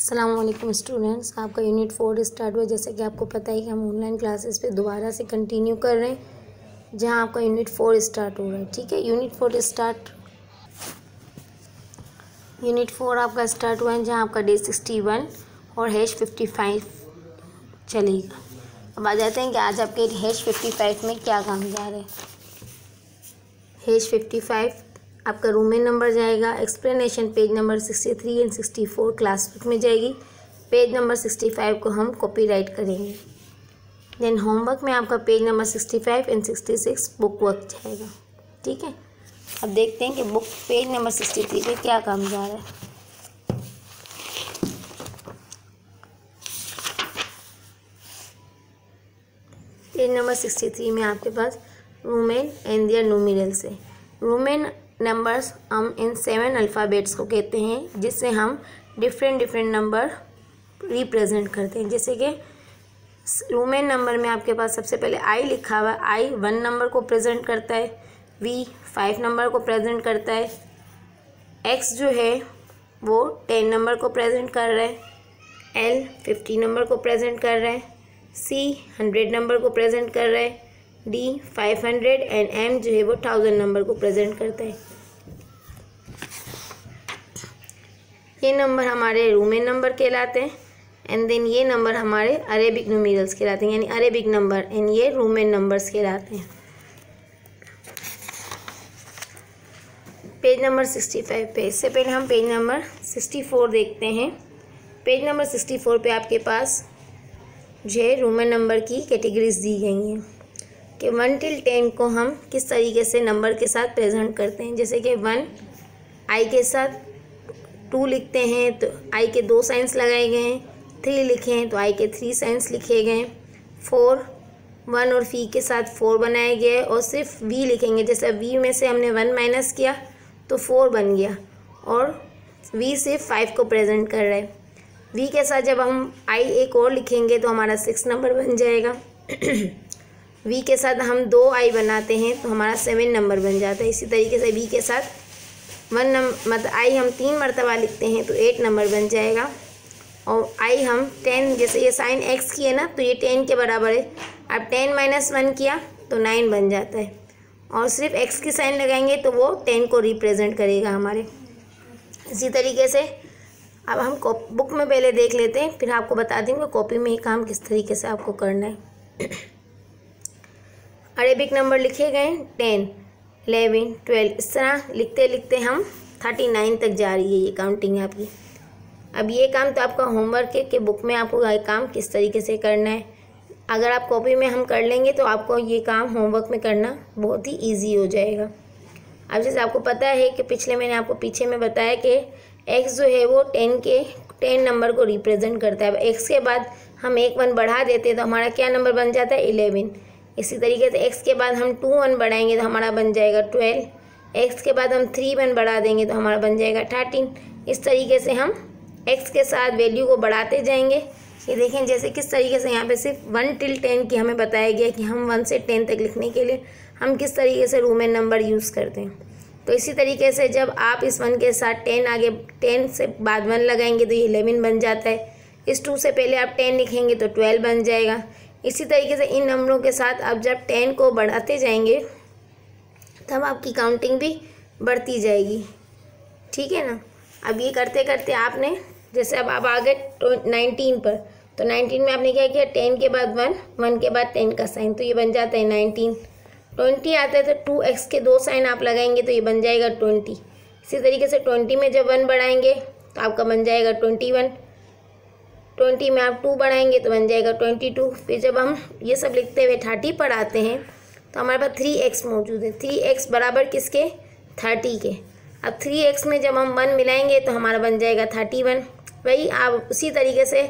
अस्सलामुअलैकुम स्टूडेंट्स, आपका unit 4 start हुआ। जैसे कि आपको पता है कि हम ऑनलाइन क्लासेस पे दोबारा से कंटिन्यू कर रहे हैं, जहां आपका यूनिट 4 स्टार्ट हो रहा है। ठीक है, यूनिट 4 आपका स्टार्ट हुआ है, जहां आपका डे 61 और #55 चलेगा। अब आ जाते हैं कि आज आपके #55 में क्या काम जा रहा है। #55 आपका रूमेन नंबर जाएगा, explanation page number 63 and 64 class book में जाएगी। पेज नंबर 65 को हम कॉपीराइट करेंगे। देन होमवर्क में आपका page number 65 and 66 book work जाएगा। ठीक है, अब देखते हैं कि बुक पेज नंबर 63 पे क्या काम जा रहा है। पेज नंबर 63 में आपके पास रूमेन एंड देयर न्यूमेरल्स है। रूमेन नंबर्स हम इन 7 अल्फ़ाबेट्स को कहते हैं, जिससे हम डिफरेंट नंबर रिप्रेजेंट करते हैं। जैसे कि रूमेन नंबर में आपके पास सबसे पहले आई लिखा हुआ है। आई 1 नंबर को प्रेजेंट करता है, वी 5 नंबर को प्रेजेंट करता है, एक्स जो है वो 10 नंबर को प्रेजेंट कर रहा है, एल 50 नंबर को प्रेजेंट कर रहा है, सी 100 नंबर को प्रेजेंट कर रहा है, डी 500 एंड एम जो है वो 1000 नंबर को प्रेजेंट करता है। ये नंबर हमारे रूमेन नंबर कहलाते हैं एंड देन ये नंबर हमारे अरेबिक न्यूमेरल्स कहलाते हैं, यानी अरेबिक नंबर, एंड ये रूमेन नंबर्स कहलाते हैं। पेज नंबर 65 पे, इससे पहले हम पेज नंबर 64 देखते हैं। पेज नंबर 64 पे आपके पास जो है रूमेन नंबर की कैटेगरीज दी गई हैं कि 1 till 10 को हम किस तरीके से नंबर के साथ प्रेजेंट करते हैं। जैसे कि 1 आई के साथ 2 लिखते हैं तो आई के 2 साइंस लगाए गए हैं, 3 लिखे हैं तो आई के 3 साइंस लिखे गए हैं, 4 1 और वी के साथ 4 बनाया गया है, और सिर्फ वी लिखेंगे। जैसे वी में से हमने 1 माइनस किया तो 4 बन गया, और वी सिर्फ 5 को प्रेजेंट कर रहा है। वी के साथ जब हम आई एक और लिखेंगे तो हमारा 6 नंबर बन जाएगा। वी के साथ हम 2 आई बनाते हैं तो हमारा 7 नंबर बन जाता है। इसी तरीके से वी के साथ 1 नंबर मतलब आई हम 3 मरतबा लिखते हैं तो 8 नंबर बन जाएगा, और आई हम 10, जैसे ये साइन एक्स की है ना, तो ये 10 के बराबर है। अब 10 - 1 किया तो 9 बन जाता है, और सिर्फ एक्स की साइन लगाएंगे तो वो 10 को रिप्रेजेंट करेगा हमारे। इसी तरीके से अब हम बुक में पहले देख लेते हैं, फिर आपको बता देंगे कॉपी में ये काम किस तरीके से आपको करना है। अरेबिक नंबर लिखे गए 10 11 12, इस तरह लिखते लिखते हम 39 तक जा रही है ये काउंटिंग आपकी। अब ये काम तो आपका होमवर्क है कि बुक में आपको ये काम किस तरीके से करना है। अगर आप कॉपी में हम कर लेंगे तो आपको ये काम होमवर्क में करना बहुत ही इजी हो जाएगा। अब जैसे आपको पता है कि पिछले मैंने आपको पीछे में बताया कि एक्स जो है वो 10 नंबर को रिप्रेजेंट करता है। अब एक्स के बाद हम 1 बढ़ा देते हैं तो हमारा क्या नंबर बन जाता है, 11। इसी तरीके से एक्स के बाद हम 2 1 बढ़ाएंगे तो हमारा बन जाएगा 12। एक्स के बाद हम 3 1 बढ़ा देंगे तो हमारा बन जाएगा 13। इस तरीके से हम एक्स के साथ वैल्यू को बढ़ाते जाएंगे। ये देखें जैसे किस तरीके से यहाँ पे सिर्फ 1 till 10 की हमें बताया गया कि हम 1 से 10 तक लिखने के लिए हम किस तरीके से रूमेन नंबर यूज़ करते हैं। तो इसी तरीके से जब आप इस 1 के साथ 10 आगे 10 से बाद 1 लगाएंगे तो ये 11 बन जाता है। इस 2 से पहले आप 10 लिखेंगे तो 12 बन जाएगा। इसी तरीके से इन नंबरों के साथ अब जब 10 को बढ़ाते जाएंगे तब आपकी काउंटिंग भी बढ़ती जाएगी। ठीक है ना। अब ये करते करते आपने जैसे अब आप आ गए 19 पर, तो 19 में आपने क्या किया, 10 के बाद 1 1 के बाद 10 का साइन, तो ये बन जाता है 19। 20 आता है तो 2x के 2 साइन आप लगाएंगे तो ये बन जाएगा 20। इसी तरीके से 20 में जब 1 बढ़ाएंगे तो आपका बन जाएगा 21। 20 में आप 2 बढ़ाएंगे तो बन जाएगा 22। फिर जब हम ये सब लिखते हुए 30 पर आते हैं तो हमारे पास 3x मौजूद है। 3x बराबर किसके, 30 के। अब 3x में जब हम 1 मिलाएंगे तो हमारा बन जाएगा 31। वही आप उसी तरीके से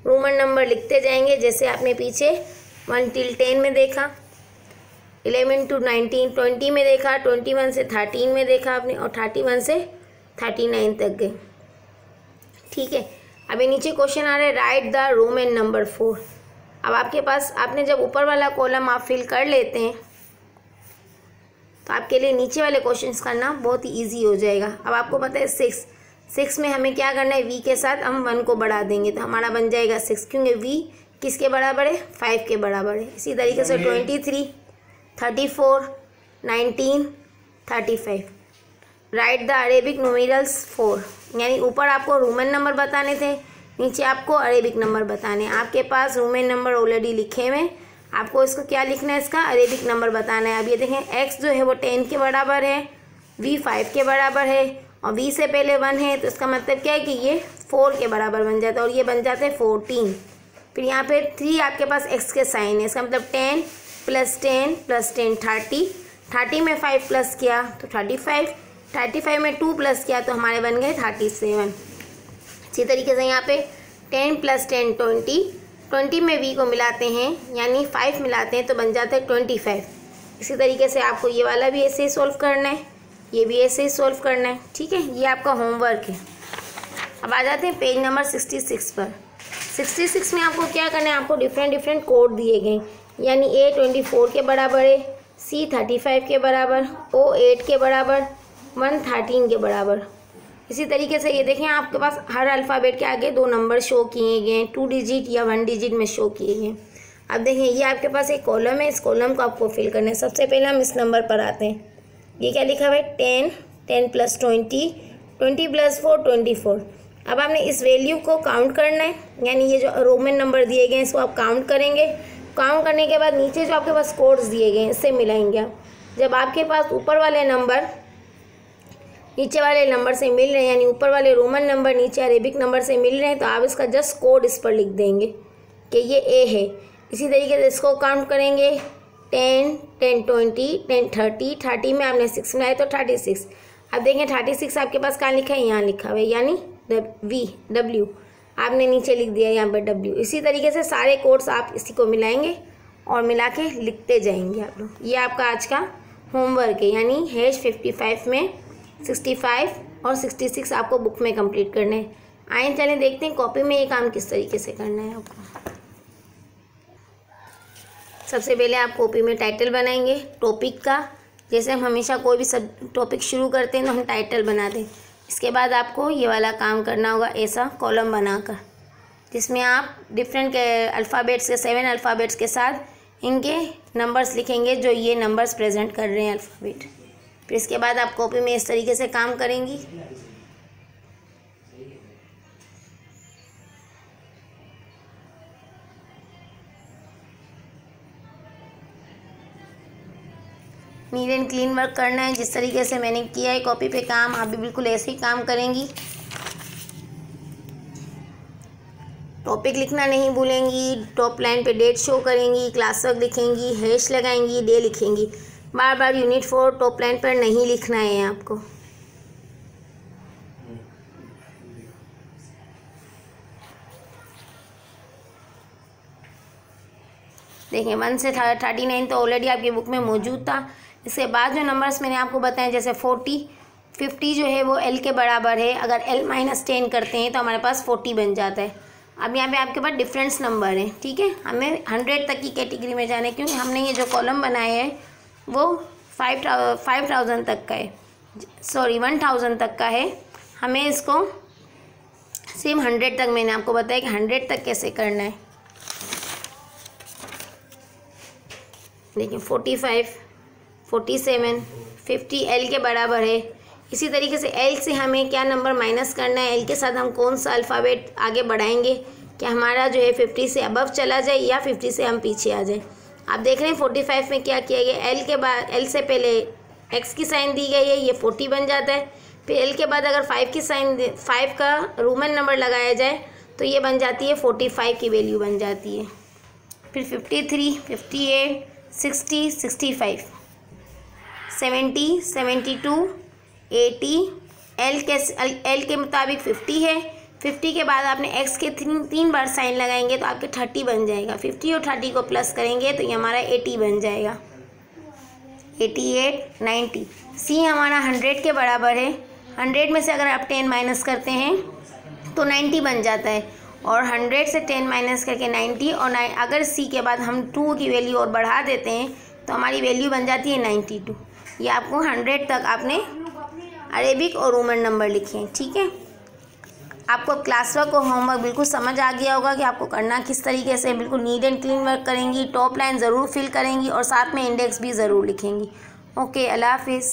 रूमन नंबर लिखते जाएंगे जैसे आपने पीछे 1 till 10 में देखा, 11 to 19, 20 में देखा, 21 से 13 में देखा आपने, और 31 से 39 तक गए। ठीक है, अभी नीचे क्वेश्चन आ रहा है राइट द रोमन नंबर 4। अब आपके पास आपने जब ऊपर वाला कॉलम आप फिल कर लेते हैं तो आपके लिए नीचे वाले क्वेश्चंस करना बहुत ही ईजी हो जाएगा। अब आपको पता है 6 6 में हमें क्या करना है, v के साथ हम 1 को बढ़ा देंगे तो हमारा बन जाएगा 6, क्योंकि v किसके बराबर है, 5 के बराबर है। इसी तरीके से 23, 34, 19, 35। राइट द अरेबिक न्यूमेरल्स 4, यानी ऊपर आपको रोमन नंबर बताने थे, नीचे आपको अरेबिक नंबर बताने। आपके पास रोमन नंबर ऑलरेडी लिखे हुए, आपको इसको क्या लिखना है, इसका अरेबिक नंबर बताना है। अब ये देखें x जो है वो 10 के बराबर है, v 5 के बराबर है और v से पहले 1 है, तो इसका मतलब क्या है कि ये 4 के बराबर बन जाता है और ये बन जाता है 14। फिर यहाँ पे 3 आपके पास x के साइन है, इसका मतलब 10 + 10 + 10 30, 30 में 5 प्लस किया तो 35, 35 में 2 प्लस किया तो हमारे बन गए 37। इसी तरीके से यहाँ पे 10 + 10 20, 20 में v को मिलाते हैं यानी 5 मिलाते हैं तो बन जाता है 25। इसी तरीके से आपको ये वाला भी ऐसे ही सॉल्व करना है, ये भी ऐसे ही सॉल्व करना है, ठीक है। ये आपका होमवर्क है। अब आ जाते हैं पेज नंबर 66 पर। 66 में आपको क्या करना है, आपको डिफरेंट कोड दिए गए, यानी a 24 के बराबर है, c 35 के बराबर, o 8 के बराबर, 1 13 के बराबर। इसी तरीके से ये देखें आपके पास हर अल्फ़ाबेट के आगे 2 नंबर शो किए गए हैं, 2 डिजिट या 1 डिजिट में शो किए गए। अब देखें ये आपके पास एक कॉलम है, इस कॉलम को आपको फिल करना है। सबसे पहले हम इस नंबर पर आते हैं। ये क्या लिखा हुआ है, 10, 10 + 20, 20 + 4 24। अब आपने इस वैल्यू को काउंट करना है, यानी ये जो रोमन नंबर दिए गए हैं इसको आप काउंट करेंगे। काउंट करने के बाद नीचे जो आपके पास कोड्स दिए गए हैं इससे मिलाएंगे आप। जब आपके पास ऊपर वाले नंबर नीचे वाले नंबर से मिल रहे हैं, यानी ऊपर वाले रोमन नंबर नीचे अरेबिक नंबर से मिल रहे हैं, तो आप इसका जस्ट कोड इस पर लिख देंगे कि ये ए है। इसी तरीके से इसको काउंट करेंगे, 10, 10 20, 10 30, 30 में आपने 6 मिलाए तो 36। अब देखें 36 आपके पास कहाँ लिखा है, यहाँ लिखा हुआ है, यानी W आपने नीचे लिख दिया यहाँ पर W। इसी तरीके से सारे कोड्स आप इसी को मिलाएंगे और मिला के लिखते जाएंगे आप लोग। ये आपका आज का होमवर्क है, यानी #55 में 65 और 66 आपको बुक में कंप्लीट करने हैं। आइए चलें देखते हैं कॉपी में ये काम किस तरीके से करना है आपको। सबसे पहले आप कॉपी में टाइटल बनाएंगे टॉपिक का, जैसे हम हमेशा कोई भी सब टॉपिक शुरू करते हैं तो हम टाइटल बना दें। इसके बाद आपको ये वाला काम करना होगा, ऐसा कॉलम बनाकर, जिसमें आप डिफरेंट अल्फ़ाबेट्स के 7 अल्फ़ाबेट्स के साथ इनके नंबर्स लिखेंगे जो ये नंबर्स प्रेजेंट कर रहे हैं अल्फ़ाबेट। फिर इसके बाद आप कॉपी में इस तरीके से काम करेंगी। नीट एंड क्लीन वर्क करना है, जिस तरीके से मैंने किया है कॉपी पे काम, आप भी बिल्कुल ऐसे ही काम करेंगी। टॉपिक लिखना नहीं भूलेंगी, टॉप लाइन पे डेट शो करेंगी, क्लास वर्क लिखेंगी, हैश लगाएंगी, डे लिखेंगी। बार बार यूनिट 4 टॉप लाइन पर नहीं लिखना है आपको। देखिए 1 से 39 तो ऑलरेडी आपकी बुक में मौजूद था। इसके बाद जो नंबर्स मैंने आपको बताए, जैसे 40, 50 जो है वो L के बराबर है। अगर L - 10 करते हैं तो हमारे पास 40 बन जाता है। अब यहाँ पे आपके पास डिफरेंस नंबर है, ठीक है। हमें 100 तक की कैटेगरी में जाना है, क्योंकि हमने ये जो कॉलम बनाए हैं वो 5000 तक का है, सॉरी 1000 तक का है। हमें इसको सिर्फ 100 तक, मैंने आपको बताया कि 100 तक कैसे करना है। देखिए 45, 47, 50 L के बराबर है। इसी तरीके से L से हमें क्या नंबर माइनस करना है, L के साथ हम कौन सा अल्फ़ाबेट आगे बढ़ाएंगे कि हमारा जो है 50 से अबव चला जाए या 50 से हम पीछे आ जाए। आप देख रहे हैं 45 में क्या किया गया, L के बाद L से पहले X की साइन दी गई है, ये 40 बन जाता है। फिर L के बाद अगर 5 की साइन 5 का रोमन नंबर लगाया जाए तो ये बन जाती है 45 की वैल्यू बन जाती है। फिर 53, 58, 60, 65, 70, 72, 80, L के मुताबिक 50 है। 50 के बाद आपने X के 3 बार साइन लगाएंगे तो आपके 30 बन जाएगा। 50 और 30 को प्लस करेंगे तो ये हमारा 80 बन जाएगा। 88, 90। C हमारा 100 के बराबर है। 100 में से अगर आप 10 माइनस करते हैं तो 90 बन जाता है, और 100 से 10 माइनस करके 90, और अगर C के बाद हम 2 की वैल्यू और बढ़ा देते हैं तो हमारी वैल्यू बन जाती है 92। ये आपको 100 तक आपने अरेबिक और रोमन नंबर लिखे हैं, ठीक है। आपको क्लास वर्क और होमवर्क बिल्कुल समझ आ गया होगा कि आपको करना किस तरीके से। बिल्कुल नीट एंड क्लीन वर्क करेंगी, टॉप लाइन ज़रूर फिल करेंगी और साथ में इंडेक्स भी ज़रूर लिखेंगी। ओके, अल्लाह हाफिज़।